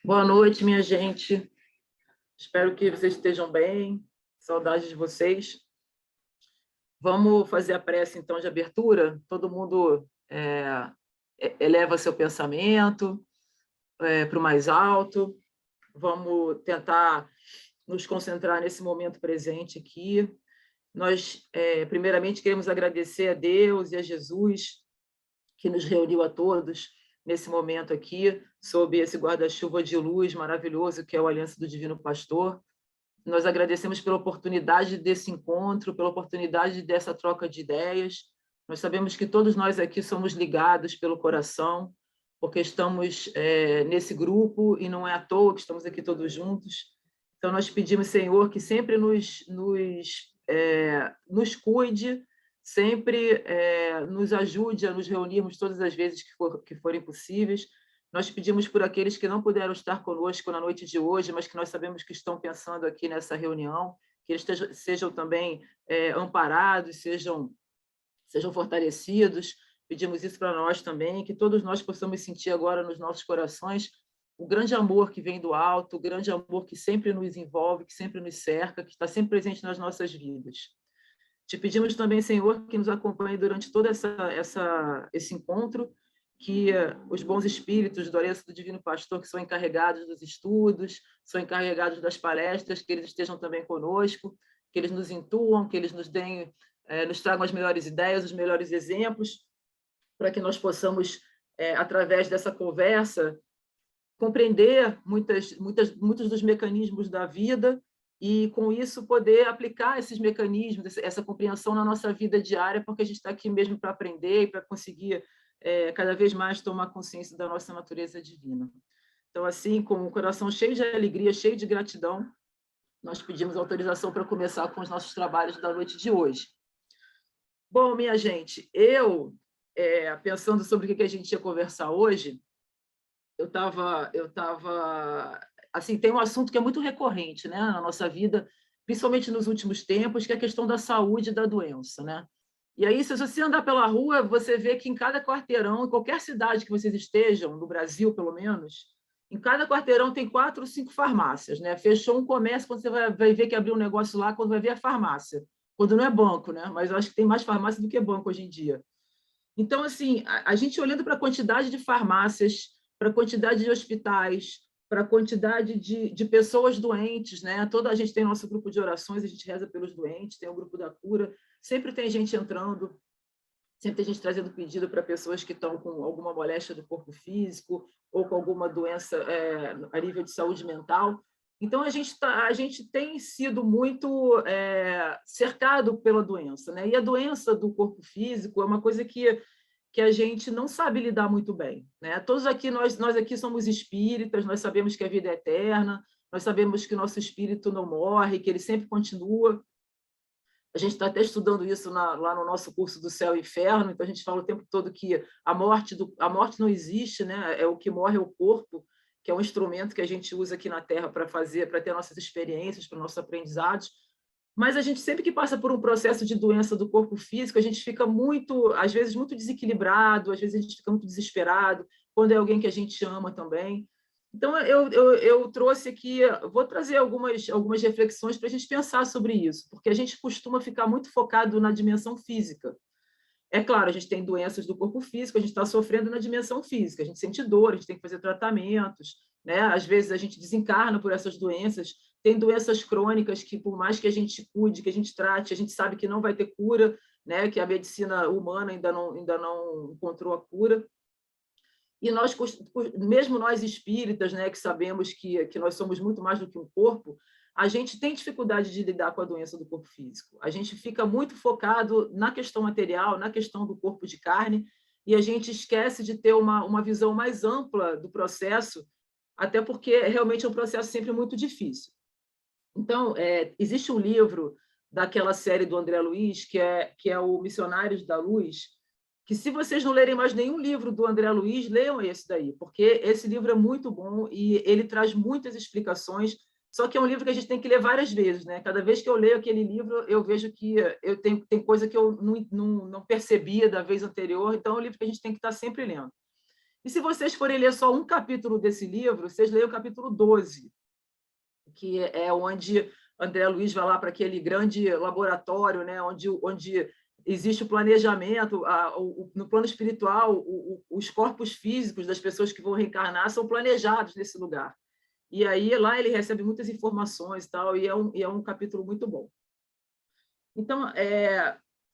Boa noite, minha gente. Espero que vocês estejam bem. Saudades de vocês. Vamos fazer a prece, então, de abertura? Todo mundo eleva seu pensamento para o mais alto. Vamos tentar nos concentrar nesse momento presente aqui. Nós, primeiramente, queremos agradecer a Deus e a Jesus, que nos reuniu a todos nesse momento aqui, sob esse guarda-chuva de luz maravilhoso que é o Aliança do Divino Pastor. Nós agradecemos pela oportunidade desse encontro, pela oportunidade dessa troca de ideias. Nós sabemos que todos nós aqui somos ligados pelo coração, porque estamos nesse grupo e não é à toa que estamos aqui todos juntos. Então, nós pedimos, Senhor, que sempre nos cuide, sempre nos ajude a nos reunirmos todas as vezes que forem possíveis. Nós pedimos por aqueles que não puderam estar conosco na noite de hoje, mas que nós sabemos que estão pensando aqui nessa reunião, que eles sejam também amparados, sejam fortalecidos. Pedimos isso para nós também, que todos nós possamos sentir agora nos nossos corações o grande amor que vem do alto, o grande amor que sempre nos envolve, que sempre nos cerca, que está sempre presente nas nossas vidas. Te pedimos também, Senhor, que nos acompanhe durante todo esse encontro, que os bons espíritos do Aliança do Divino Pastor, que são encarregados dos estudos, são encarregados das palestras, que eles estejam também conosco, que eles nos intuam, que eles nos tragam as melhores ideias, os melhores exemplos, para que nós possamos, através dessa conversa, compreender muitos dos mecanismos da vida e, com isso, poder aplicar esses mecanismos, essa compreensão na nossa vida diária, porque a gente está aqui mesmo para aprender e para conseguir cada vez mais tomar consciência da nossa natureza divina. Então, assim, com o coração cheio de alegria, cheio de gratidão, nós pedimos autorização para começar com os nossos trabalhos da noite de hoje. Bom, minha gente, pensando sobre o que a gente ia conversar hoje, eu estava assim, tem um assunto que é muito recorrente, né, na nossa vida, principalmente nos últimos tempos, que é a questão da saúde e da doença, né? E aí, se você andar pela rua, você vê que em cada quarteirão, em qualquer cidade que vocês estejam, no Brasil pelo menos, em cada quarteirão tem 4 ou 5 farmácias, né? Fechou um comércio, quando você vai ver que abriu um negócio lá, quando vai ver a farmácia, quando não é banco, né? Mas eu acho que tem mais farmácia do que banco hoje em dia. Então, assim, a gente olhando para a quantidade de farmácias, para a quantidade de hospitais, para a quantidade de pessoas doentes, né? Toda a gente tem nosso grupo de orações, a gente reza pelos doentes, tem o grupo da cura, sempre tem gente entrando, sempre tem gente trazendo pedido para pessoas que estão com alguma moléstia do corpo físico ou com alguma doença a nível de saúde mental. Então, a gente tem sido muito cercado pela doença, né? E a doença do corpo físico é uma coisa que a gente não sabe lidar muito bem, né? Todos aqui, nós aqui somos espíritas, nós sabemos que a vida é eterna, nós sabemos que o nosso espírito não morre, que ele sempre continua. A gente está até estudando isso lá no nosso curso do Céu e Inferno, então a gente fala o tempo todo que a morte não existe, né? O que morre é o corpo, que é um instrumento que a gente usa aqui na Terra para ter nossas experiências, para nossos aprendizados. Mas a gente, sempre que passa por um processo de doença do corpo físico, a gente fica às vezes, muito desequilibrado, às vezes a gente fica muito desesperado, quando é alguém que a gente ama também. Então, eu trouxe aqui, vou trazer algumas reflexões para a gente pensar sobre isso, porque a gente costuma ficar muito focado na dimensão física. É claro, a gente tem doenças do corpo físico, a gente está sofrendo na dimensão física, a gente sente dor, a gente tem que fazer tratamentos, né? Às vezes a gente desencarna por essas doenças, tem doenças crônicas que, por mais que a gente cuide, que a gente trate, a gente sabe que não vai ter cura, né? Que a medicina humana ainda não encontrou a cura. E nós, mesmo nós espíritas, né, que sabemos que nós somos muito mais do que um corpo, a gente tem dificuldade de lidar com a doença do corpo físico. A gente fica muito focado na questão material, na questão do corpo de carne, e a gente esquece de ter uma visão mais ampla do processo, até porque realmente é um processo sempre muito difícil. Então, existe um livro daquela série do André Luiz, que é o Missionários da Luz, que, se vocês não lerem mais nenhum livro do André Luiz, leiam esse daí, porque esse livro é muito bom e ele traz muitas explicações, só que é um livro que a gente tem que ler várias vezes, né? Cada vez que eu leio aquele livro, eu vejo que tem coisa que eu não percebia da vez anterior, então é um livro que a gente tem que estar sempre lendo. E se vocês forem ler só um capítulo desse livro, vocês leiam o capítulo 12, que é onde André Luiz vai lá para aquele grande laboratório, né, onde existe o planejamento, no plano espiritual, os corpos físicos das pessoas que vão reencarnar são planejados nesse lugar. E aí lá ele recebe muitas informações e tal, e é um capítulo muito bom. Então,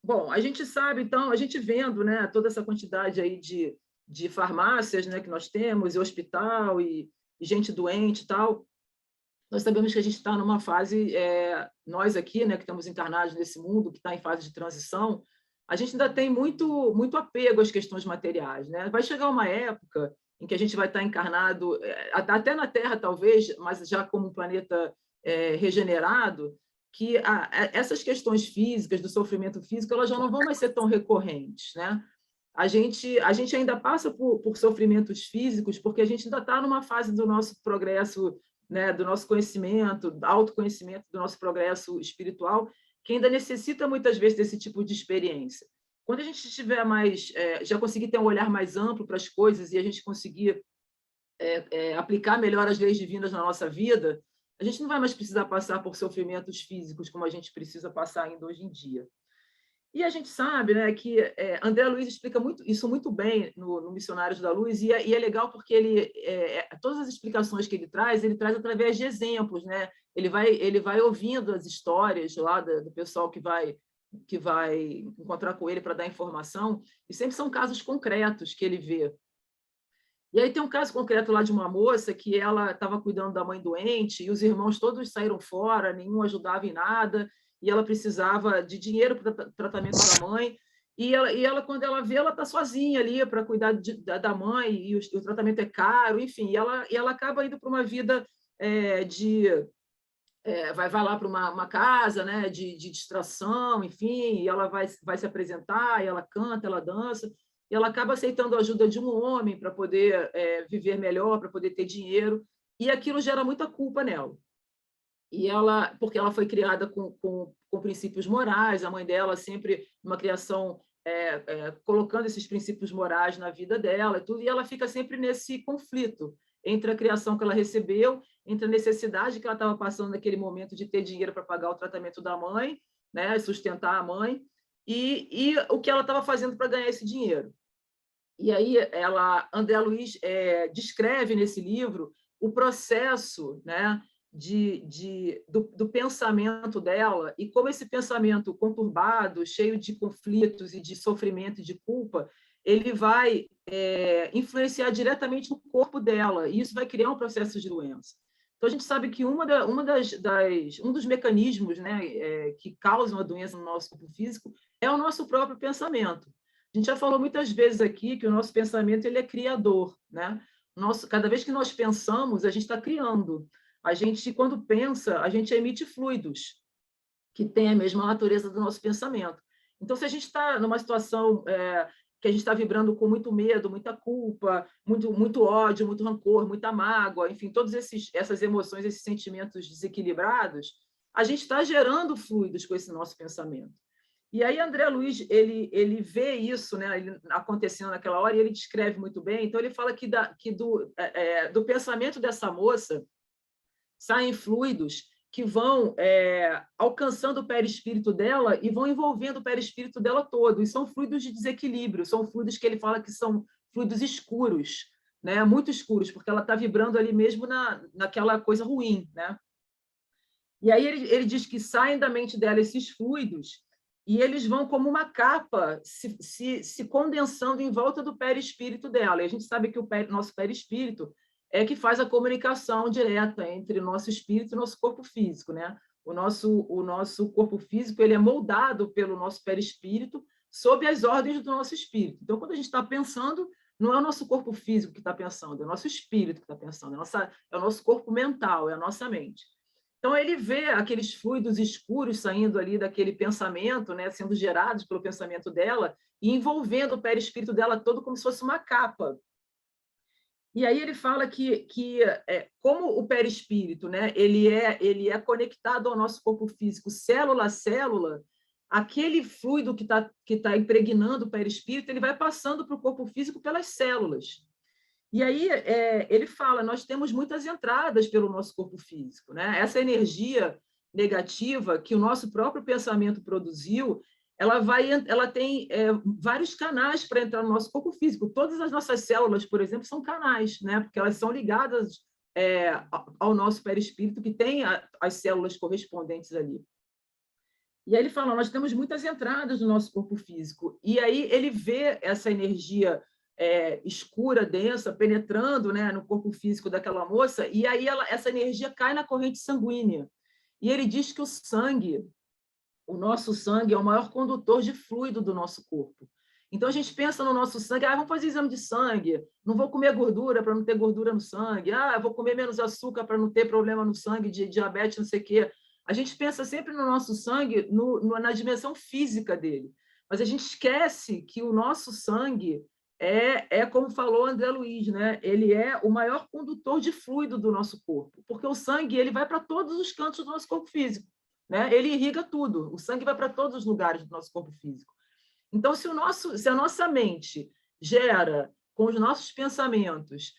bom, a gente sabe, então, a gente vendo, né, toda essa quantidade aí de farmácias, né, que nós temos, e hospital, e gente doente e tal, nós sabemos que a gente está numa fase, nós aqui, né, que estamos encarnados nesse mundo, que está em fase de transição, a gente ainda tem muito apego às questões materiais, né? Vai chegar uma época em que a gente vai estar encarnado, até na Terra, talvez, mas já como um planeta regenerado, que essas questões físicas, do sofrimento físico, elas já não vão mais ser tão recorrentes, né? A gente ainda passa por sofrimentos físicos porque a gente ainda está numa fase do nosso progresso, né, do nosso conhecimento, autoconhecimento, do nosso progresso espiritual, que ainda necessita muitas vezes desse tipo de experiência. Quando a gente tiver mais, já conseguir ter um olhar mais amplo para as coisas e a gente conseguir aplicar melhor as leis divinas na nossa vida, a gente não vai mais precisar passar por sofrimentos físicos como a gente precisa passar ainda hoje em dia. E a gente sabe, né, que André Luiz explica isso muito bem no Missionários da Luz, e é legal porque todas as explicações que ele traz através de exemplos, né? Ele vai ouvindo as histórias lá do pessoal que vai encontrar com ele para dar informação, e sempre são casos concretos que ele vê. E aí tem um caso concreto lá de uma moça que ela estava cuidando da mãe doente e os irmãos todos saíram fora, nenhum ajudava em nada, e ela precisava de dinheiro para o tratamento da mãe. E ela, quando ela vê, ela está sozinha ali para cuidar da mãe, e o tratamento é caro, enfim, e ela acaba indo para uma vida vai lá para uma casa, né, de distração, enfim, e ela vai se apresentar, e ela canta, ela dança, e ela acaba aceitando a ajuda de um homem para poder viver melhor, para poder ter dinheiro, e aquilo gera muita culpa nela. Porque ela foi criada com princípios morais, a mãe dela sempre uma criação colocando esses princípios morais na vida dela e tudo, e ela fica sempre nesse conflito entre a criação que ela recebeu, entre a necessidade que ela estava passando naquele momento de ter dinheiro para pagar o tratamento da mãe, né, sustentar a mãe, e o que ela estava fazendo para ganhar esse dinheiro. E aí André Luiz descreve nesse livro o processo, né, do pensamento dela e como esse pensamento conturbado, cheio de conflitos e de sofrimento e de culpa, ele vai influenciar diretamente no corpo dela, e isso vai criar um processo de doença. Então, a gente sabe que um dos mecanismos, né, que causam a doença no nosso corpo físico é o nosso próprio pensamento. A gente já falou muitas vezes aqui que o nosso pensamento ele é criador, né? Cada vez que nós pensamos, a gente está criando. A gente, quando pensa, a gente emite fluidos que têm a mesma natureza do nosso pensamento. Então, se a gente está numa situação que a gente está vibrando com muito medo, muita culpa, muito ódio, muito rancor, muita mágoa, enfim, todas essas emoções, esses sentimentos desequilibrados, a gente está gerando fluidos com esse nosso pensamento. E aí André Luiz ele vê isso, né, acontecendo naquela hora, e ele descreve muito bem. Então ele fala que do pensamento dessa moça saem fluidos que vão alcançando o perispírito dela e vão envolvendo o perispírito dela todo. E são fluidos de desequilíbrio, são fluidos que ele fala que são fluidos escuros, né, muito escuros, porque ela está vibrando ali mesmo naquela coisa ruim, né? E aí ele diz que saem da mente dela esses fluidos e eles vão como uma capa se condensando em volta do perispírito dela. E a gente sabe que o nosso perispírito é que faz a comunicação direta entre o nosso espírito e o nosso corpo físico, né? O nosso corpo físico ele é moldado pelo nosso perispírito sob as ordens do nosso espírito. Então, quando a gente está pensando, não é o nosso corpo físico que está pensando, é o nosso espírito que está pensando, é o nosso corpo mental, é a nossa mente. Então, ele vê aqueles fluidos escuros saindo ali daquele pensamento, né, sendo gerados pelo pensamento dela e envolvendo o perispírito dela todo como se fosse uma capa. E aí ele fala que como o perispírito, né, ele é conectado ao nosso corpo físico, célula a célula, aquele fluido que tá impregnando o perispírito, ele vai passando para o corpo físico pelas células. E aí ele fala, nós temos muitas entradas pelo nosso corpo físico, né? Essa energia negativa que o nosso próprio pensamento produziu, ela tem vários canais para entrar no nosso corpo físico. Todas as nossas células, por exemplo, são canais, né? Porque elas são ligadas ao nosso perispírito, que tem as células correspondentes ali. E aí ele fala, nós temos muitas entradas no nosso corpo físico. E aí ele vê essa energia escura, densa, penetrando, né, no corpo físico daquela moça, e aí essa energia cai na corrente sanguínea. E ele diz que o nosso sangue é o maior condutor de fluido do nosso corpo. Então, a gente pensa no nosso sangue, vamos fazer exame de sangue, não vou comer gordura para não ter gordura no sangue, vou comer menos açúcar para não ter problema no sangue, de diabetes, não sei o quê. A gente pensa sempre no nosso sangue, na dimensão física dele, mas a gente esquece que o nosso sangue como falou André Luiz, né? Ele é o maior condutor de fluido do nosso corpo, porque o sangue ele vai para todos os cantos do nosso corpo físico, né? Ele irriga tudo, o sangue vai para todos os lugares do nosso corpo físico. Então, se a nossa mente gera, com os nossos pensamentos,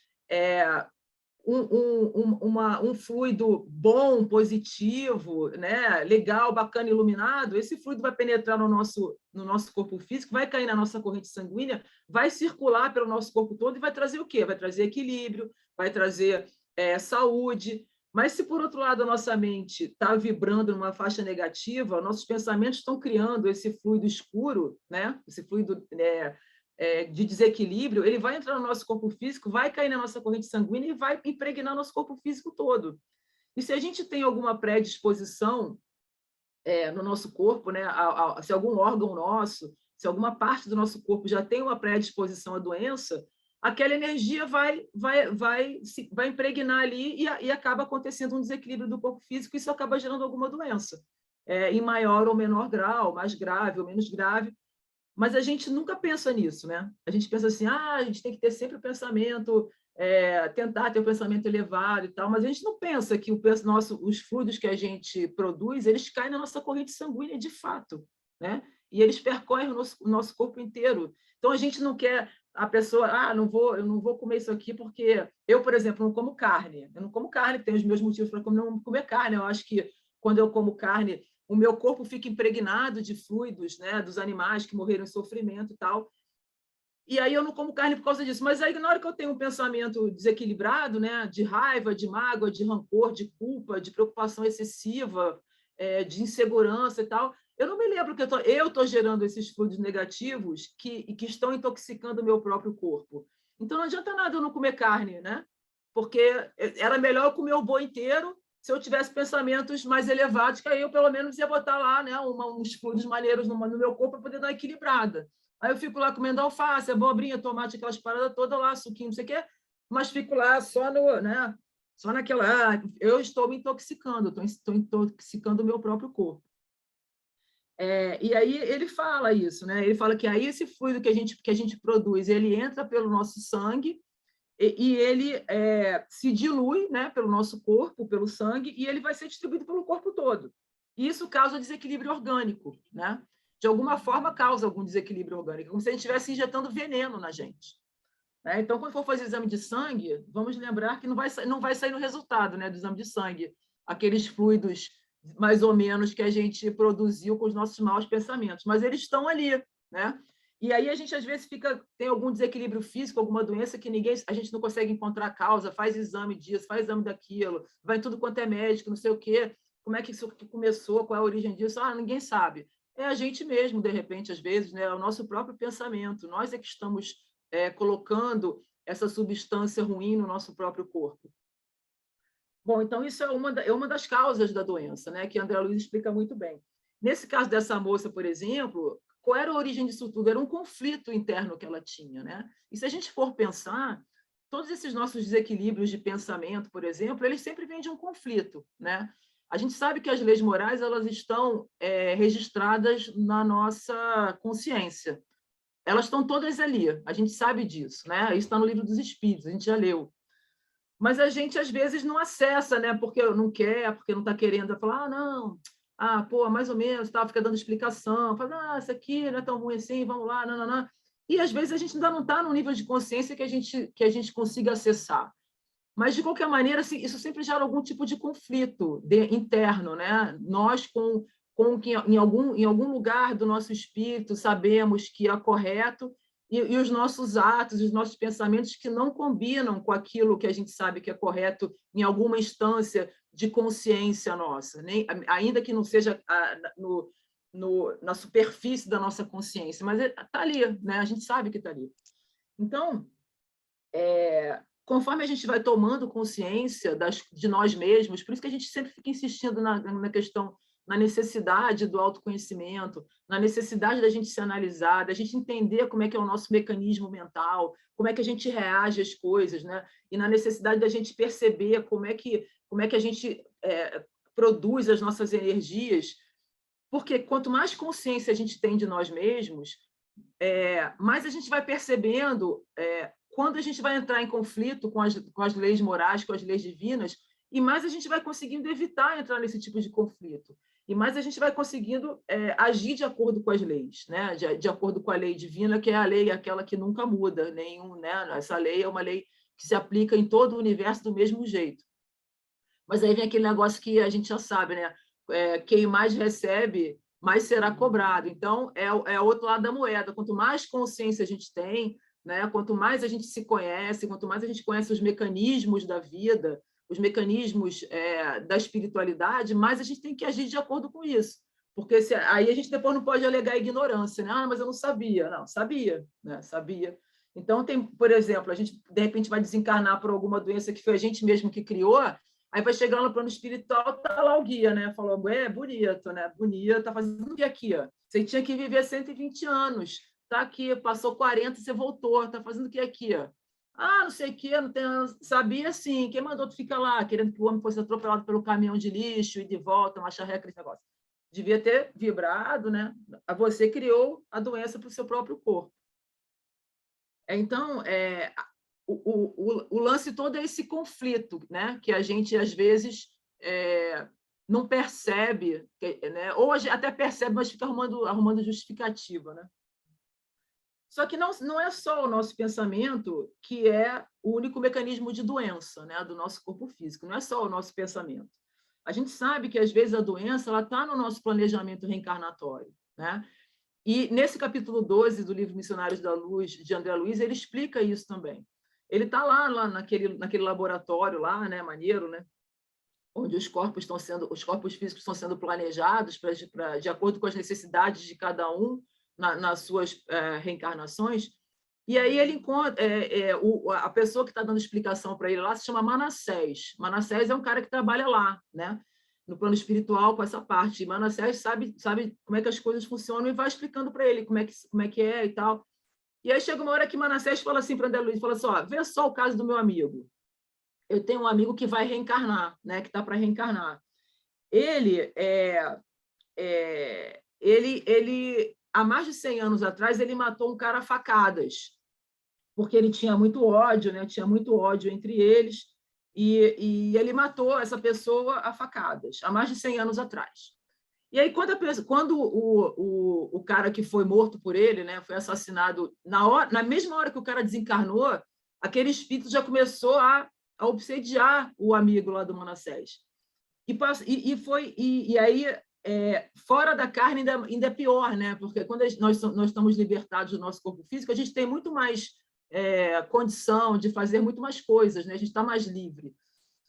um fluido bom, positivo, né? Legal, bacana, iluminado, esse fluido vai penetrar no nosso corpo físico, vai cair na nossa corrente sanguínea, vai circular pelo nosso corpo todo e vai trazer o quê? Vai trazer equilíbrio, vai trazer saúde. Mas se, por outro lado, a nossa mente está vibrando numa faixa negativa, nossos pensamentos estão criando esse fluido escuro, né? Esse fluido de desequilíbrio, ele vai entrar no nosso corpo físico, vai cair na nossa corrente sanguínea e vai impregnar nosso corpo físico todo. E se a gente tem alguma predisposição no nosso corpo, né, se algum órgão nosso, se alguma parte do nosso corpo já tem uma predisposição à doença, aquela energia vai impregnar ali e acaba acontecendo um desequilíbrio do corpo físico, e isso acaba gerando alguma doença, em maior ou menor grau, mais grave ou menos grave. Mas a gente nunca pensa nisso, né? A gente pensa assim, a gente tem que ter sempre o pensamento, tentar ter o pensamento elevado e tal, mas a gente não pensa que os fluidos que a gente produz, eles caem na nossa corrente sanguínea de fato, né? E eles percorrem o nosso corpo inteiro. Então, a gente não quer a pessoa, eu não vou comer isso aqui porque eu, por exemplo, não como carne. Eu não como carne, tenho os meus motivos para não comer carne. Eu acho que quando eu como carne, o meu corpo fica impregnado de fluidos, né, dos animais que morreram em sofrimento e tal. E aí eu não como carne por causa disso. Mas aí, na hora que eu tenho um pensamento desequilibrado, né, de raiva, de mágoa, de rancor, de culpa, de preocupação excessiva, de insegurança e tal, eu não me lembro que eu estou gerando esses fluidos negativos que estão intoxicando o meu próprio corpo. Então, não adianta nada eu não comer carne, né? Porque era melhor eu comer o boi inteiro se eu tivesse pensamentos mais elevados, que aí eu, pelo menos, ia botar lá, né, uns fluidos maneiros no meu corpo para poder dar uma equilibrada. Aí eu fico lá comendo alface, abobrinha, tomate, aquelas paradas todas lá, suquinho, não sei o quê, mas fico lá né, só naquela... eu estou me intoxicando, estou intoxicando o meu próprio corpo. E aí ele fala isso, né? Ele fala que aí esse fluido que a gente produz, ele entra pelo nosso sangue, e ele se dilui, né, pelo nosso corpo, pelo sangue, e ele vai ser distribuído pelo corpo todo. E isso causa desequilíbrio orgânico, né? De alguma forma causa algum desequilíbrio orgânico, como se a gente estivesse injetando veneno na gente, né? Então, quando for fazer exame de sangue, vamos lembrar que não vai sair no resultado, né, do exame de sangue aqueles fluidos mais ou menos que a gente produziu com os nossos maus pensamentos, mas eles estão ali, né? E aí a gente às vezes tem algum desequilíbrio físico, alguma doença que a gente não consegue encontrar a causa, faz exame disso, faz exame daquilo, vai em tudo quanto é médico, não sei o quê, como é que isso começou, qual é a origem disso? Ninguém sabe. É a gente mesmo, de repente, às vezes, né? É o nosso próprio pensamento. Nós é que estamos colocando essa substância ruim no nosso próprio corpo. Bom, então isso é uma das causas da doença, né? Que a André Luiz explica muito bem. Nesse caso dessa moça, por exemplo, qual era a origem disso tudo? Era um conflito interno que ela tinha, né? E se a gente for pensar, todos esses nossos desequilíbrios de pensamento, por exemplo, eles sempre vêm de um conflito, né? A gente sabe que as leis morais elas estão registradas na nossa consciência. Elas estão todas ali, a gente sabe disso, né? Isso está no Livro dos Espíritos, a gente já leu. Mas a gente, às vezes, não acessa, né? Porque não quer, porque não está querendo. Falar, não, pô, mais ou menos, tá? Fica dando explicação. Fala, isso aqui não é tão ruim assim, vamos lá, não, não, não. E, às vezes, a gente ainda não está no nível de consciência que a gente consiga acessar. Mas, de qualquer maneira, assim, isso sempre gera algum tipo de conflito interno, né? Nós, com que em algum lugar do nosso espírito sabemos que é correto, e os nossos atos, os nossos pensamentos que não combinam com aquilo que a gente sabe que é correto em alguma instância de consciência nossa, nem, ainda que não seja na superfície da nossa consciência, mas está ali, né? A gente sabe que está ali. Então, conforme a gente vai tomando consciência de nós mesmos, por isso que a gente sempre fica insistindo na questão, na necessidade do autoconhecimento, na necessidade da gente se analisar, da gente entender como é que é o nosso mecanismo mental, como é que a gente reage às coisas, né? E na necessidade da gente perceber como é que a gente produz as nossas energias, porque quanto mais consciência a gente tem de nós mesmos, mais a gente vai percebendo quando a gente vai entrar em conflito com as leis morais, com as leis divinas, e mais a gente vai conseguindo evitar entrar nesse tipo de conflito. E mais a gente vai conseguindo agir de acordo com as leis, né? De acordo com a lei divina, que é a lei aquela que nunca muda. Né? Essa lei é uma lei que se aplica em todo o universo do mesmo jeito. Mas aí vem aquele negócio que a gente já sabe, né? Quem mais recebe, mais será cobrado. Então, é o outro lado da moeda. Quanto mais consciência a gente tem, né? Quanto mais a gente se conhece, quanto mais a gente conhece os mecanismos da vida, os mecanismos da espiritualidade, mais a gente tem que agir de acordo com isso. Porque aí a gente depois não pode alegar ignorância, né? Mas eu não sabia. Não, sabia, né? Sabia. Então, por exemplo, a gente, de repente, vai desencarnar por alguma doença que foi a gente mesmo que criou, aí vai chegar lá no plano espiritual, tá lá o guia, né? Falou, bonito, né? Bonito, tá fazendo o que aqui? Ó? Você tinha que viver 120 anos, tá aqui, passou 40, você voltou, tá fazendo o que aqui? Ó? Não sei o quê, não tem... sabia sim, quem mandou tu ficar lá, querendo que o homem fosse atropelado pelo caminhão de lixo e de volta, uma charreca, esse negócio. Devia ter vibrado, né? Você criou a doença para o seu próprio corpo. Então, o lance todo é esse conflito, né? Que a gente, às vezes, não percebe, né? Ou até percebe, mas fica arrumando justificativa. Né? Só que não é só o nosso pensamento que é o único mecanismo de doença, né? Do nosso corpo físico, não é só o nosso pensamento. A gente sabe que, às vezes, a doença está no nosso planejamento reencarnatório. Né? E nesse capítulo 12 do livro Missionários da Luz, de André Luiz, ele explica isso também. Ele está lá naquele laboratório lá, né, maneiro, né, onde os corpos físicos estão sendo planejados de acordo com as necessidades de cada um nas suas reencarnações. E aí ele encontra a pessoa que está dando explicação para ele lá se chama Manassés. Manassés é um cara que trabalha lá, né? No plano espiritual, com essa parte. E Manassés sabe como é que as coisas funcionam e vai explicando para ele como é que é e tal. E aí chega uma hora que Manassés fala assim para André Luiz, fala assim, vê só o caso do meu amigo. Eu tenho um amigo que vai reencarnar, né? Que está para reencarnar. Ele, há mais de 100 anos atrás, ele matou um cara a facadas, porque ele tinha muito ódio, né? Tinha muito ódio entre eles, e ele matou essa pessoa a facadas, há mais de 100 anos atrás. E aí, quando o cara que foi morto por ele, né, foi assassinado, na mesma hora que o cara desencarnou, aquele espírito já começou a obsediar o amigo lá do Manassés. E aí, fora da carne, ainda é pior, né? Porque quando nós estamos libertados do nosso corpo físico, a gente tem muito mais condição de fazer muito mais coisas, né? A gente está mais livre.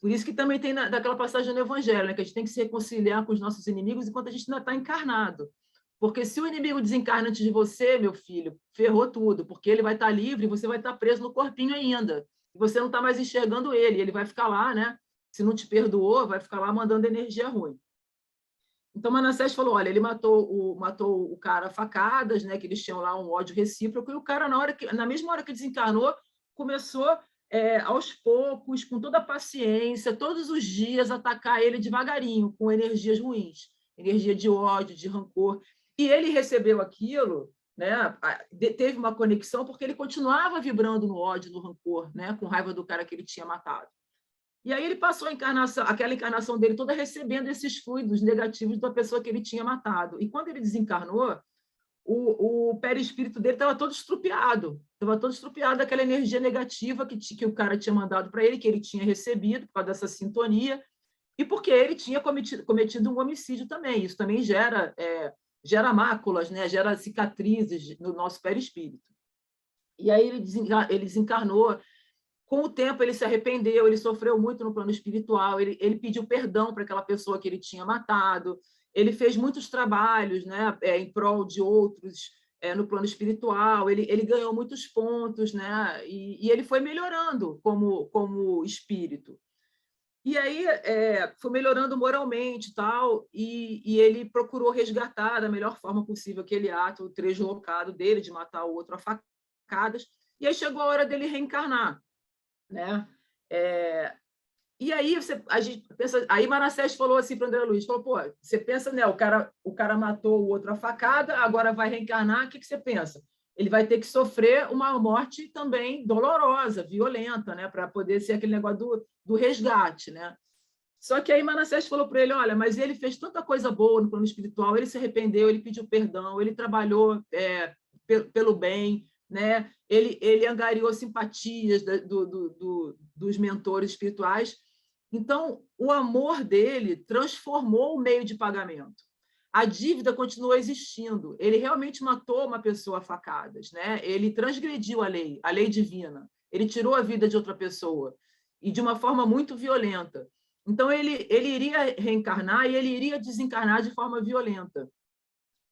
Por isso que também tem daquela passagem no Evangelho, né? Que a gente tem que se reconciliar com os nossos inimigos enquanto a gente ainda está encarnado. Porque se o inimigo desencarna antes de você, meu filho, ferrou tudo, porque ele vai estar livre e você vai estar preso no corpinho ainda. E você não está mais enxergando ele vai ficar lá, né? Se não te perdoou, vai ficar lá mandando energia ruim. Então, Manassés falou, olha, ele matou o cara a facadas, né, que eles tinham lá um ódio recíproco, e o cara, na mesma hora que desencarnou, começou, aos poucos, com toda a paciência, todos os dias, atacar ele devagarinho, com energias ruins, energia de ódio, de rancor. E ele recebeu aquilo, né, teve uma conexão, porque ele continuava vibrando no ódio, no rancor, né, com raiva do cara que ele tinha matado. E aí ele passou aquela encarnação dele toda recebendo esses fluidos negativos da pessoa que ele tinha matado. E quando ele desencarnou, o perispírito dele estava todo estrupiado, daquela energia negativa que o cara tinha mandado para ele, que ele tinha recebido por causa dessa sintonia, e porque ele tinha cometido um homicídio também. Isso também gera máculas, né? Gera cicatrizes no nosso perispírito. E aí ele desencarnou. Com o tempo, ele se arrependeu, ele sofreu muito no plano espiritual, ele pediu perdão para aquela pessoa que ele tinha matado, ele fez muitos trabalhos, né, em prol de outros no plano espiritual, ele ganhou muitos pontos, né, e ele foi melhorando como espírito. E aí foi melhorando moralmente tal, e ele procurou resgatar da melhor forma possível aquele ato deslocado dele de matar o outro a facadas, e aí chegou a hora dele reencarnar, né? E aí a gente pensa, aí Manassés falou assim para André Luiz, falou, pô, você pensa, né, o cara matou o outro a facada, agora vai reencarnar, o que você pensa? Ele vai ter que sofrer uma morte também dolorosa, violenta, né, para poder ser aquele negócio do resgate, né? Só que aí Manassés falou para ele, olha, mas ele fez tanta coisa boa no plano espiritual, ele se arrependeu, ele pediu perdão, ele trabalhou pelo bem, né? Ele angariou simpatias dos mentores espirituais. Então, o amor dele transformou o meio de pagamento. A dívida continuou existindo. Ele realmente matou uma pessoa a facadas, né? Ele transgrediu a lei divina. Ele tirou a vida de outra pessoa, e de uma forma muito violenta. Então, ele iria reencarnar e ele iria desencarnar de forma violenta.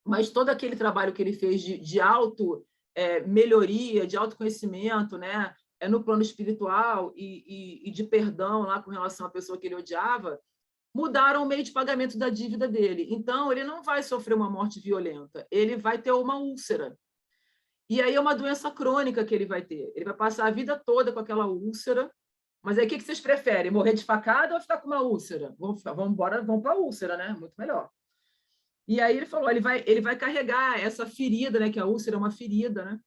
Mas todo aquele trabalho que ele fez de melhoria, de autoconhecimento, né, no plano espiritual e de perdão lá com relação à pessoa que ele odiava, mudaram o meio de pagamento da dívida dele. Então, ele não vai sofrer uma morte violenta, ele vai ter uma úlcera. E aí é uma doença crônica que ele vai ter. Ele vai passar a vida toda com aquela úlcera. Mas aí o que vocês preferem? Morrer de facada ou ficar com uma úlcera? Vamos para a úlcera, né? Muito melhor. E aí ele falou, ele vai carregar essa ferida, né? Que a úlcera é uma ferida, né?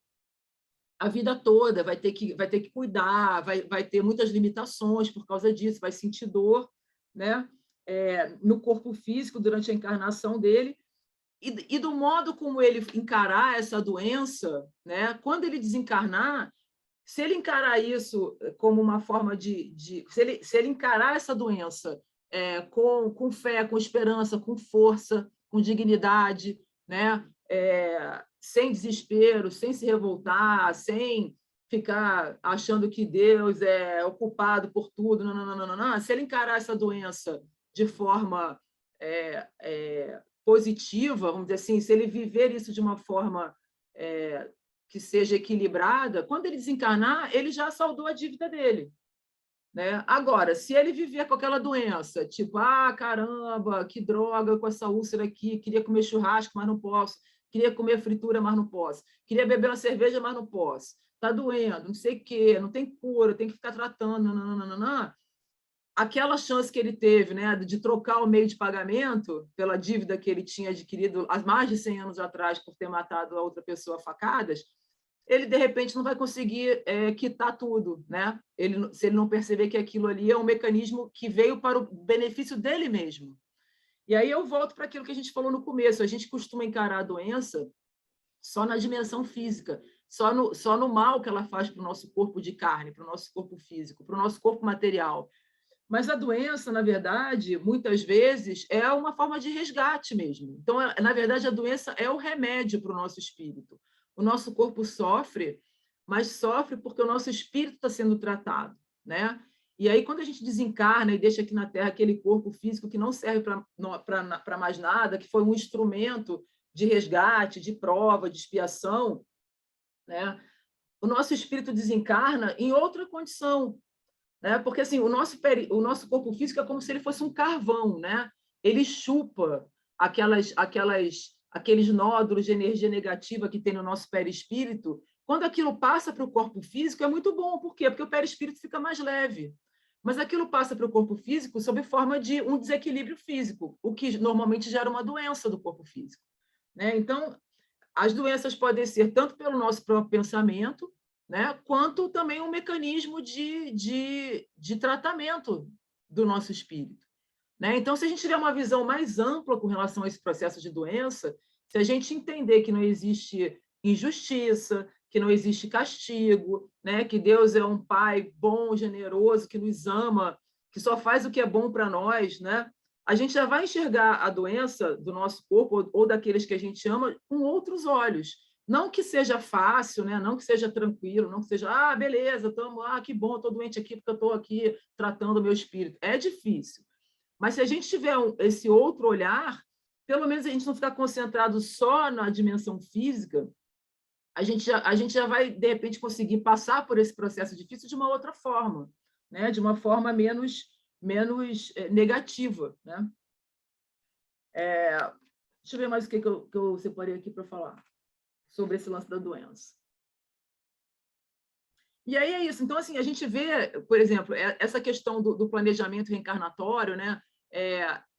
A vida toda, vai ter que cuidar, vai ter muitas limitações por causa disso, vai sentir dor, né? No corpo físico durante a encarnação dele, e do modo como ele encarar essa doença, né? Quando ele desencarnar, se ele encarar isso como uma forma se ele encarar essa doença com fé, com esperança, com força, com dignidade, né? Sem desespero, sem se revoltar, sem ficar achando que Deus é o culpado por tudo, não. Se ele encarar essa doença de forma positiva, vamos dizer assim, se ele viver isso de uma forma que seja equilibrada, quando ele desencarnar, ele já saldou a dívida dele, né? Agora, se ele viver com aquela doença, tipo, caramba, que droga com essa úlcera aqui, queria comer churrasco, mas não posso, queria comer fritura, mas não posso, queria beber uma cerveja, mas não posso, tá doendo, não sei o quê, não tem cura, tem que ficar tratando, não. Aquela chance que ele teve, né, de trocar o meio de pagamento pela dívida que ele tinha adquirido há mais de 100 anos atrás por ter matado a outra pessoa a facadas, ele, de repente, não vai conseguir quitar tudo, né? Se ele não perceber que aquilo ali é um mecanismo que veio para o benefício dele mesmo. E aí eu volto para aquilo que a gente falou no começo, a gente costuma encarar a doença só na dimensão física, só no mal que ela faz para o nosso corpo de carne, para o nosso corpo físico, para o nosso corpo material. Mas a doença, na verdade, muitas vezes, é uma forma de resgate mesmo. Então, na verdade, a doença é o remédio para o nosso espírito. O nosso corpo sofre, mas sofre porque o nosso espírito está sendo tratado, né? E aí, quando a gente desencarna e deixa aqui na Terra aquele corpo físico que não serve para mais nada, que foi um instrumento de resgate, de prova, de expiação, né? O nosso espírito desencarna em outra condição, né? Porque assim, o nosso corpo físico é como se ele fosse um carvão, né? Ele chupa aqueles nódulos de energia negativa que tem no nosso perispírito. Quando aquilo passa para o corpo físico, é muito bom. Por quê? Porque o perispírito fica mais leve. Mas aquilo passa para o corpo físico sob forma de um desequilíbrio físico, o que normalmente gera uma doença do corpo físico, né? Então, as doenças podem ser tanto pelo nosso próprio pensamento, né, quanto também um mecanismo de tratamento do nosso espírito, né? Então, se a gente tiver uma visão mais ampla com relação a esse processo de doença, Se a gente entender que não existe injustiça, que não existe castigo, né? Que Deus é um pai bom, generoso, que nos ama, que só faz o que é bom para nós, né? A gente já vai enxergar a doença do nosso corpo ou daqueles que a gente ama com outros olhos. Não que seja fácil, né? Não que seja tranquilo, não que seja, beleza, que bom, estou doente aqui porque eu estou aqui tratando o meu espírito. É difícil. Mas se a gente tiver esse outro olhar, pelo menos a gente não ficar concentrado só na dimensão física, a gente já vai, de repente, conseguir passar por esse processo difícil de uma outra forma, né? De uma forma menos negativa. Né? Deixa eu ver mais o que eu separei aqui para falar sobre esse lance da doença. E aí é isso. Então, assim, a gente vê, por exemplo, essa questão do planejamento reencarnatório, né?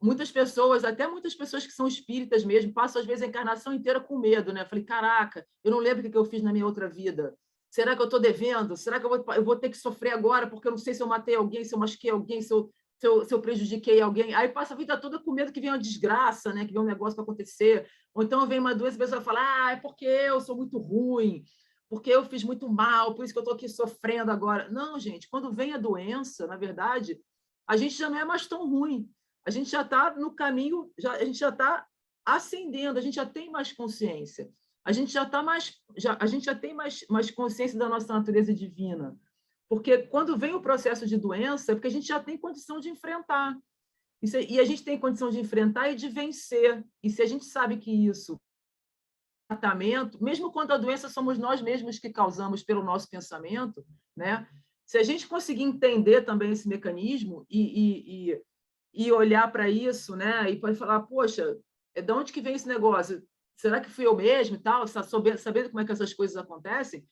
Muitas pessoas, até muitas pessoas que são espíritas mesmo, passam, às vezes, a encarnação inteira com medo, né? Eu falei, caraca, eu não lembro o que eu fiz na minha outra vida. Será que eu estou devendo? Será que eu vou ter que sofrer agora porque eu não sei se eu matei alguém, se eu machuquei alguém, se eu prejudiquei alguém? Aí passa a vida toda com medo que venha uma desgraça, né? Que venha um negócio para acontecer. Ou então vem uma doença e a pessoa fala, é porque eu sou muito ruim, porque eu fiz muito mal, por isso que eu estou aqui sofrendo agora. Não, gente, quando vem a doença, na verdade, a gente já não é mais tão ruim. A gente já está no caminho, a gente já está ascendendo, a gente já tem mais consciência. A gente já tem mais consciência da nossa natureza divina. Porque quando vem o processo de doença, é porque a gente já tem condição de enfrentar. E a gente tem condição de enfrentar e de vencer. E se a gente sabe que isso tratamento, mesmo quando a doença somos nós mesmos que causamos pelo nosso pensamento, né? Se a gente conseguir entender também esse mecanismo e olhar para isso, né? E pode falar, poxa, de onde que vem esse negócio? Será que fui eu mesmo e tal? Sabendo como é que essas coisas acontecem,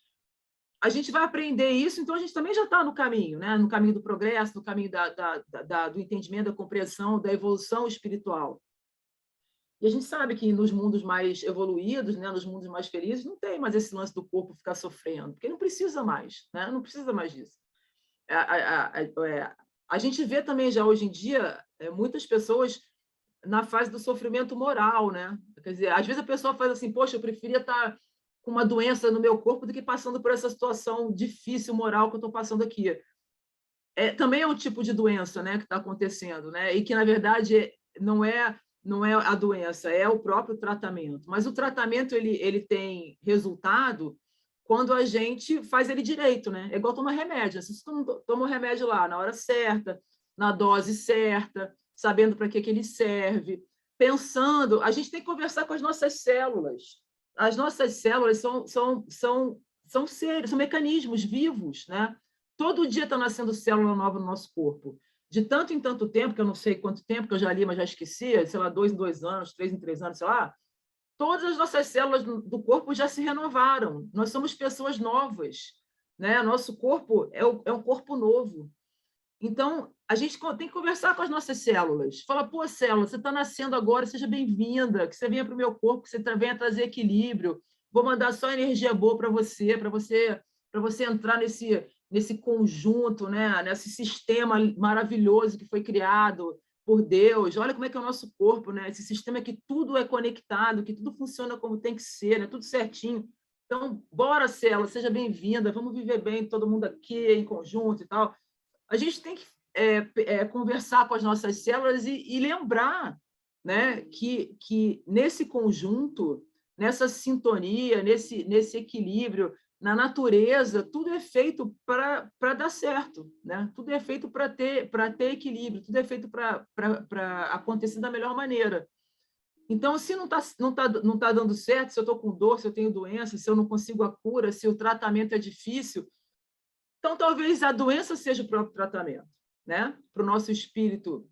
a gente vai aprender isso, então a gente também já está no caminho, né? No caminho do progresso, no caminho do entendimento, da compreensão, da evolução espiritual. E a gente sabe que nos mundos mais evoluídos, né, nos mundos mais felizes, não tem mais esse lance do corpo ficar sofrendo, porque não precisa mais, né? Não precisa mais disso. A gente vê também já hoje em dia muitas pessoas na fase do sofrimento moral, né? Quer dizer, às vezes a pessoa faz assim, poxa, eu preferia estar com uma doença no meu corpo do que passando por essa situação difícil moral que eu estou passando aqui. Também é um tipo de doença, né, que está acontecendo, né? E que, na verdade, não é a doença, é o próprio tratamento. Mas o tratamento ele tem resultado quando a gente faz ele direito, né? É igual tomar remédio. Se você toma o remédio lá na hora certa, na dose certa, sabendo para que ele serve, pensando, a gente tem que conversar com as nossas células. As nossas células são seres, são mecanismos vivos, né? Todo dia está nascendo célula nova no nosso corpo. De tanto em tanto tempo, que eu não sei quanto tempo, que eu já li, mas já esqueci, sei lá, 2 em 2 anos, 3 em 3 anos, sei lá, todas as nossas células do corpo já se renovaram. Nós somos pessoas novas, né? Nosso corpo é um corpo novo. Então, a gente tem que conversar com as nossas células. Fala, pô, célula, você está nascendo agora, seja bem-vinda, que você venha para o meu corpo, que você venha trazer equilíbrio. Vou mandar só energia boa para você entrar nesse conjunto, né? Nesse sistema maravilhoso que foi criado por Deus. Olha como é que é o nosso corpo, né? Esse sistema que tudo é conectado, que tudo funciona como tem que ser, né? Tudo certinho. Então, bora, célula, seja bem-vinda, vamos viver bem todo mundo aqui em conjunto e tal. A gente tem que conversar com as nossas células e lembrar, né, que nesse conjunto, nessa sintonia, nesse equilíbrio, na natureza, tudo é feito para dar certo, né? Tudo é feito para ter equilíbrio, tudo é feito para acontecer da melhor maneira. Então, se não tá dando certo, se eu estou com dor, se eu tenho doença, se eu não consigo a cura, se o tratamento é difícil, então talvez a doença seja o próprio tratamento, né? Para o nosso espírito,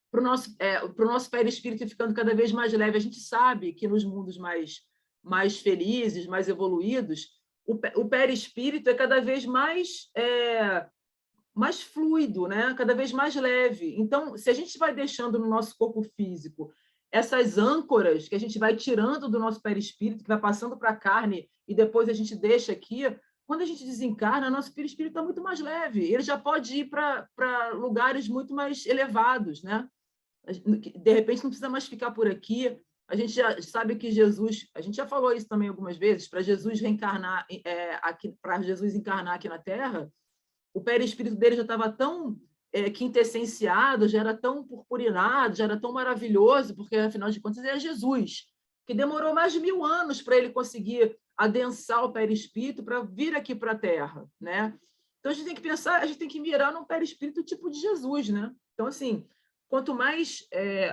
para o nosso perispírito ficando cada vez mais leve. A gente sabe que nos mundos mais felizes, mais evoluídos, o perispírito é cada vez mais fluido, né? Cada vez mais leve. Então, se a gente vai deixando no nosso corpo físico essas âncoras que a gente vai tirando do nosso perispírito, que vai passando para a carne e depois a gente deixa aqui, quando a gente desencarna, nosso perispírito está muito mais leve. Ele já pode ir para lugares muito mais elevados, né? De repente, não precisa mais ficar por aqui. A gente já sabe que Jesus, a gente já falou isso também algumas vezes, para Jesus reencarnar aqui, para Jesus encarnar aqui na Terra, o perispírito dele já estava tão quintessenciado, já era tão purpurinado, já era tão maravilhoso, porque afinal de contas é Jesus, que demorou mais de 1000 anos para ele conseguir adensar o perispírito para vir aqui para a Terra, né? Então a gente tem que pensar, a gente tem que mirar num perispírito tipo de Jesus, né? Então assim, quanto mais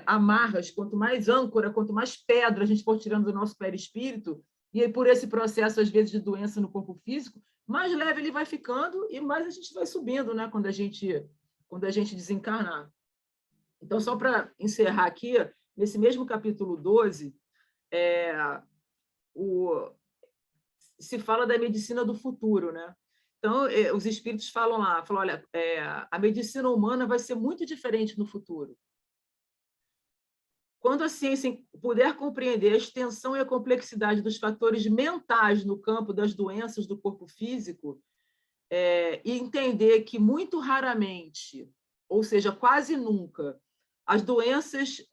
amarras, quanto mais âncora, quanto mais pedra a gente for tirando do nosso perispírito, e aí por esse processo às vezes de doença no corpo físico, mais leve ele vai ficando e mais a gente vai subindo, né? Quando a gente desencarnar. Então, só para encerrar aqui, nesse mesmo capítulo 12, se fala da medicina do futuro, né? Então, os espíritos falam lá, olha, a medicina humana vai ser muito diferente no futuro. Quando a ciência puder compreender a extensão e a complexidade dos fatores mentais no campo das doenças do corpo físico, e entender que muito raramente, ou seja, quase nunca, as doenças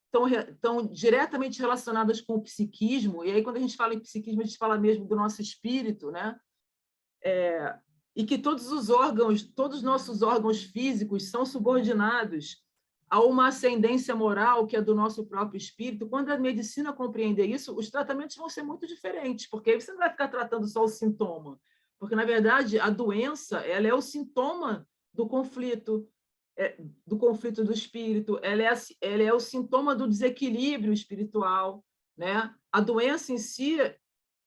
estão diretamente relacionadas com o psiquismo, e aí quando a gente fala em psiquismo, a gente fala mesmo do nosso espírito, né? E que todos os nossos órgãos físicos são subordinados a uma ascendência moral que é do nosso próprio espírito. Quando a medicina compreender isso, os tratamentos vão ser muito diferentes, porque aí você não vai ficar tratando só o sintoma, porque, na verdade, a doença ela é o sintoma do conflito do espírito, ela é o sintoma do desequilíbrio espiritual, né? A doença em si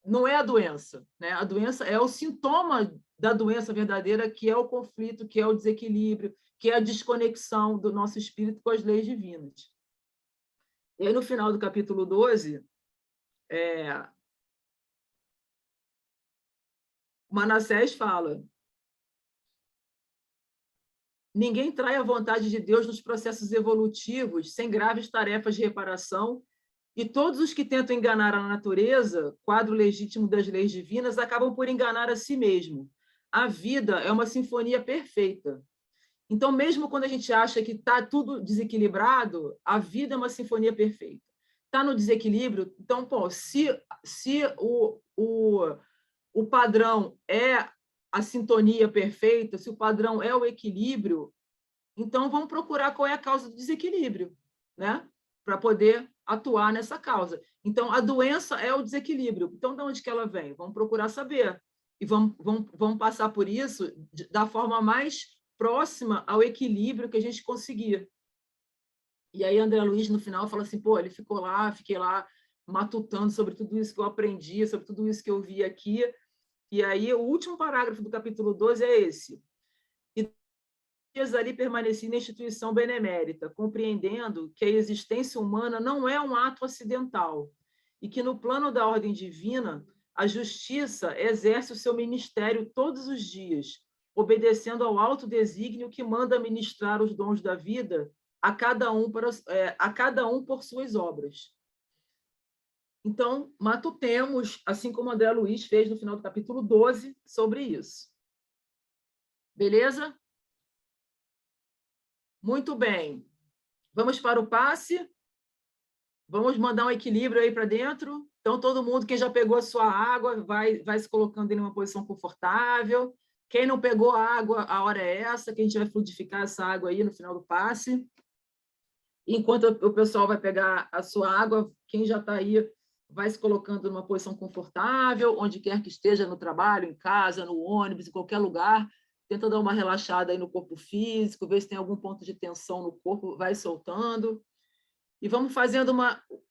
não é a doença, né? A doença é o sintoma da doença verdadeira, que é o conflito, que é o desequilíbrio, que é a desconexão do nosso espírito com as leis divinas. E aí, no final do capítulo 12, Manassés fala: ninguém trai a vontade de Deus nos processos evolutivos sem graves tarefas de reparação, e todos os que tentam enganar a natureza, quadro legítimo das leis divinas, acabam por enganar a si mesmo. A vida é uma sinfonia perfeita. Então, mesmo quando a gente acha que está tudo desequilibrado, a vida é uma sinfonia perfeita. Está no desequilíbrio, então, pô, se o padrão é a sintonia perfeita, se o padrão é o equilíbrio, então vamos procurar qual é a causa do desequilíbrio, né? Para poder atuar nessa causa. Então, a doença é o desequilíbrio. Então, de onde que ela vem? Vamos procurar saber. E vamos passar por isso da forma mais próxima ao equilíbrio que a gente conseguir. E aí, André Luiz, no final, fala assim, pô, ele ficou lá, fiquei lá matutando sobre tudo isso que eu aprendi, sobre tudo isso que eu vi aqui. E aí, o último parágrafo do capítulo 12 é esse. Dias ali permaneci na instituição benemérita, compreendendo que a existência humana não é um ato acidental e que, no plano da ordem divina, a justiça exerce o seu ministério todos os dias, obedecendo ao alto desígnio que manda ministrar os dons da vida a cada um por suas obras. Então, matutemos, assim como André Luiz fez no final do capítulo 12, sobre isso. Beleza? Muito bem. Vamos para o passe. Vamos mandar um equilíbrio aí para dentro. Então, todo mundo, quem já pegou a sua água, vai se colocando em uma posição confortável. Quem não pegou a água, a hora é essa, que a gente vai fluidificar essa água aí no final do passe. Enquanto o pessoal vai pegar a sua água, quem já está aí vai se colocando numa posição confortável, onde quer que esteja, no trabalho, em casa, no ônibus, em qualquer lugar. Tenta dar uma relaxada aí no corpo físico, ver se tem algum ponto de tensão no corpo, vai soltando. E vamos fazendo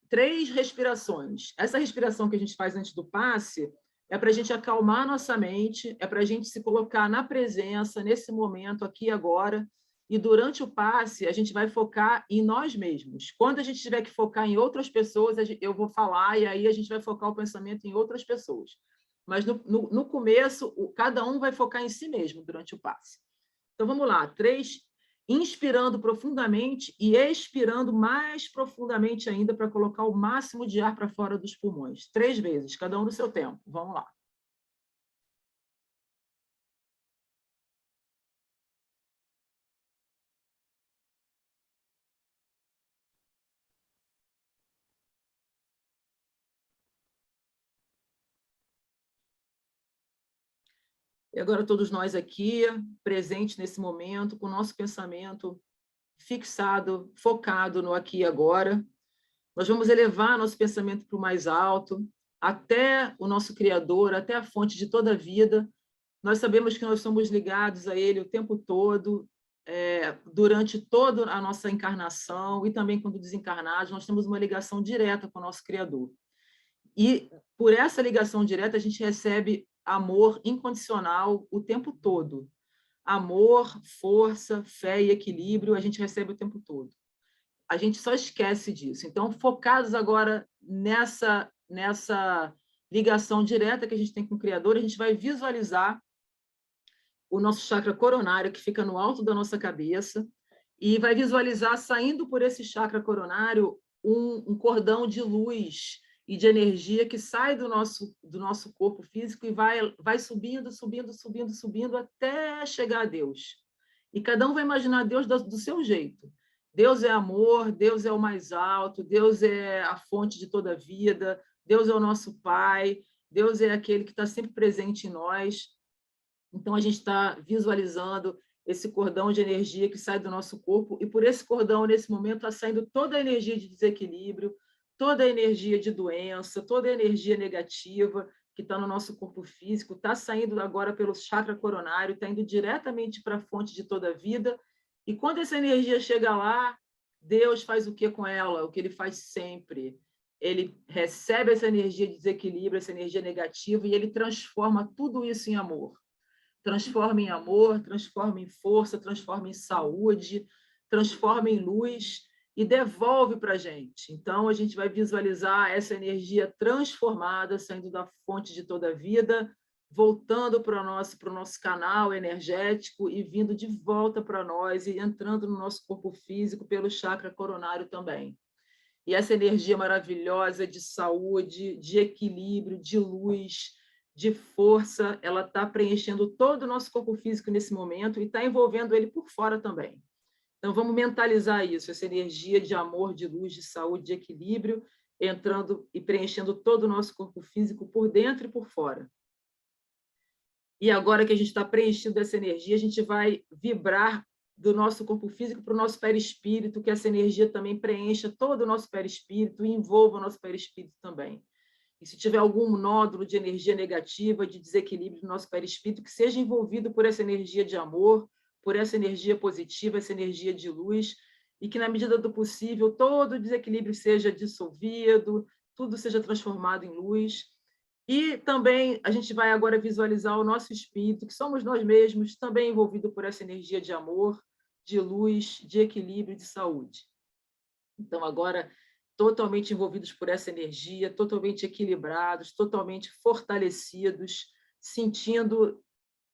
3 respirações. Essa respiração que a gente faz antes do passe é para a gente acalmar nossa mente, é para a gente se colocar na presença, nesse momento, aqui e agora. E durante o passe, a gente vai focar em nós mesmos. Quando a gente tiver que focar em outras pessoas, eu vou falar, e aí a gente vai focar o pensamento em outras pessoas. Mas no começo, cada um vai focar em si mesmo durante o passe. Então vamos lá, 3, inspirando profundamente e expirando mais profundamente ainda para colocar o máximo de ar para fora dos pulmões. 3 vezes, cada um no seu tempo. Vamos lá. E agora todos nós aqui, presentes nesse momento, com o nosso pensamento fixado, focado no aqui e agora, nós vamos elevar nosso pensamento para o mais alto, até o nosso Criador, até a fonte de toda a vida. Nós sabemos que nós somos ligados a Ele o tempo todo, durante toda a nossa encarnação e também quando desencarnados, nós temos uma ligação direta com o nosso Criador. E por essa ligação direta, a gente recebe amor incondicional o tempo todo. Amor, força, fé e equilíbrio, a gente recebe o tempo todo. A gente só esquece disso. Então, focados agora nessa ligação direta que a gente tem com o Criador, a gente vai visualizar o nosso chakra coronário, que fica no alto da nossa cabeça, e vai visualizar, saindo por esse chakra coronário, um cordão de luz e de energia que sai do nosso corpo físico e vai subindo, subindo, subindo, subindo, até chegar a Deus. E cada um vai imaginar Deus do seu jeito. Deus é amor, Deus é o mais alto, Deus é a fonte de toda a vida, Deus é o nosso Pai, Deus é aquele que está sempre presente em nós. Então, a gente está visualizando esse cordão de energia que sai do nosso corpo, e por esse cordão, nesse momento, está saindo toda a energia de desequilíbrio, toda a energia de doença, toda a energia negativa que está no nosso corpo físico, está saindo agora pelo chakra coronário, está indo diretamente para a fonte de toda a vida, e quando essa energia chega lá, Deus faz o que com ela? O que ele faz sempre. Ele recebe essa energia de desequilíbrio, essa energia negativa, e ele transforma tudo isso em amor. Transforma em amor, transforma em força, transforma em saúde, transforma em luz e devolve para a gente. Então, a gente vai visualizar essa energia transformada, saindo da fonte de toda a vida, voltando para o nosso canal energético e vindo de volta para nós e entrando no nosso corpo físico pelo chakra coronário também. E essa energia maravilhosa de saúde, de equilíbrio, de luz, de força, ela está preenchendo todo o nosso corpo físico nesse momento e está envolvendo ele por fora também. Então, vamos mentalizar isso, essa energia de amor, de luz, de saúde, de equilíbrio, entrando e preenchendo todo o nosso corpo físico por dentro e por fora. E agora que a gente está preenchido dessa energia, a gente vai vibrar do nosso corpo físico para o nosso perispírito, que essa energia também preencha todo o nosso perispírito e envolva o nosso perispírito também. E se tiver algum nódulo de energia negativa, de desequilíbrio no nosso perispírito, que seja envolvido por essa energia de amor, por essa energia positiva, essa energia de luz, e que, na medida do possível, todo o desequilíbrio seja dissolvido, tudo seja transformado em luz. E também a gente vai agora visualizar o nosso espírito, que somos nós mesmos, também envolvido por essa energia de amor, de luz, de equilíbrio e de saúde. Então, agora, totalmente envolvidos por essa energia, totalmente equilibrados, totalmente fortalecidos, sentindo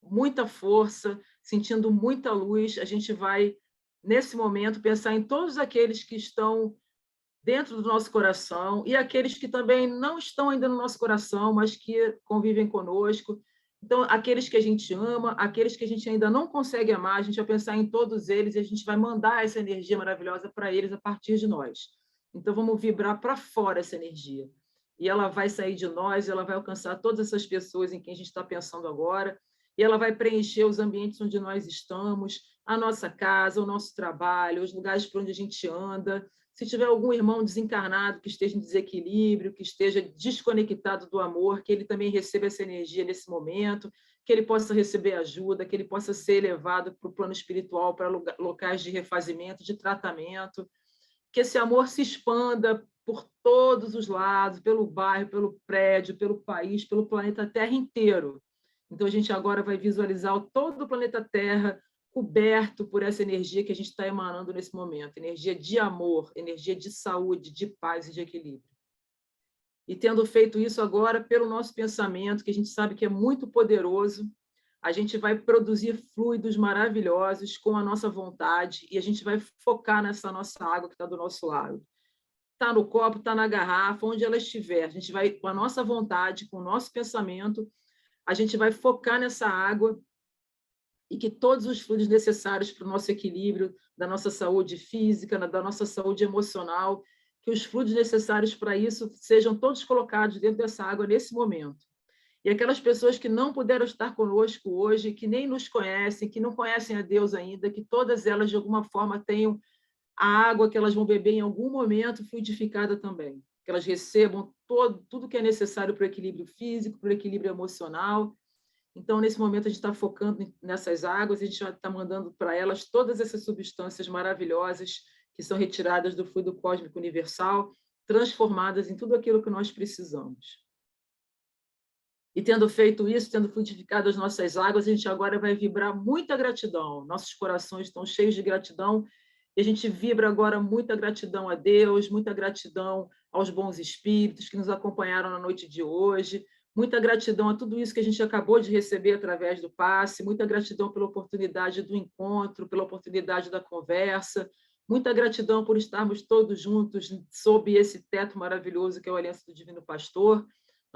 muita força, sentindo muita luz, a gente vai, nesse momento, pensar em todos aqueles que estão dentro do nosso coração e aqueles que também não estão ainda no nosso coração, mas que convivem conosco. Então, aqueles que a gente ama, aqueles que a gente ainda não consegue amar, a gente vai pensar em todos eles e a gente vai mandar essa energia maravilhosa para eles a partir de nós. Então, vamos vibrar para fora essa energia. E ela vai sair de nós, ela vai alcançar todas essas pessoas em quem a gente está pensando agora, e ela vai preencher os ambientes onde nós estamos, a nossa casa, o nosso trabalho, os lugares por onde a gente anda. Se tiver algum irmão desencarnado que esteja em desequilíbrio, que esteja desconectado do amor, que ele também receba essa energia nesse momento, que ele possa receber ajuda, que ele possa ser elevado para o plano espiritual, para locais de refazimento, de tratamento, que esse amor se expanda por todos os lados, pelo bairro, pelo prédio, pelo país, pelo planeta Terra inteiro. Então, a gente agora vai visualizar todo o planeta Terra coberto por essa energia que a gente está emanando nesse momento, energia de amor, energia de saúde, de paz e de equilíbrio. E tendo feito isso agora, pelo nosso pensamento, que a gente sabe que é muito poderoso, a gente vai produzir fluidos maravilhosos com a nossa vontade e a gente vai focar nessa nossa água que está do nosso lado. Está no copo, está na garrafa, onde ela estiver. A gente vai, com a nossa vontade, com o nosso pensamento, a gente vai focar nessa água e que todos os fluidos necessários para o nosso equilíbrio, da nossa saúde física, da nossa saúde emocional, que os fluidos necessários para isso sejam todos colocados dentro dessa água nesse momento. E aquelas pessoas que não puderam estar conosco hoje, que nem nos conhecem, que não conhecem a Deus ainda, que todas elas, de alguma forma, tenham a água que elas vão beber em algum momento fluidificada também. Que elas recebam tudo que é necessário para o equilíbrio físico, para o equilíbrio emocional. Então, nesse momento, a gente está focando nessas águas, a gente já está mandando para elas todas essas substâncias maravilhosas que são retiradas do fluido cósmico universal, transformadas em tudo aquilo que nós precisamos. E tendo feito isso, tendo fluidificado as nossas águas, a gente agora vai vibrar muita gratidão. Nossos corações estão cheios de gratidão e a gente vibra agora muita gratidão a Deus, muita gratidão aos bons espíritos que nos acompanharam na noite de hoje, muita gratidão a tudo isso que a gente acabou de receber através do passe, muita gratidão pela oportunidade do encontro, pela oportunidade da conversa, muita gratidão por estarmos todos juntos sob esse teto maravilhoso que é o Aliança do Divino Pastor.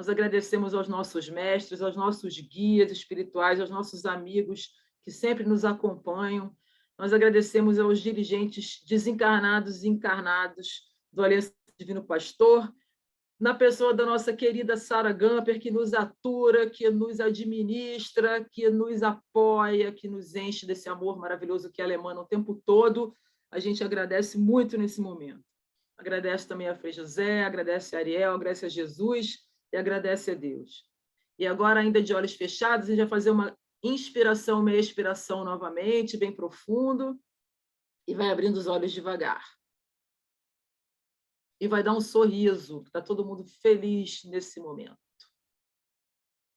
Nós agradecemos aos nossos mestres, aos nossos guias espirituais, aos nossos amigos que sempre nos acompanham. Nós agradecemos aos dirigentes desencarnados e encarnados do Aliança Divino Pastor, na pessoa da nossa querida Sara Gamper, que nos atura, que nos administra, que nos apoia, que nos enche desse amor maravilhoso que ela emana o tempo todo. A gente agradece muito nesse momento. Agradece também a Frei José, agradece a Ariel, agradece a Jesus, e agradece a Deus. E agora, ainda de olhos fechados, a gente vai fazer uma inspiração, uma expiração novamente, bem profundo, e vai abrindo os olhos devagar. E vai dar um sorriso, está todo mundo feliz nesse momento.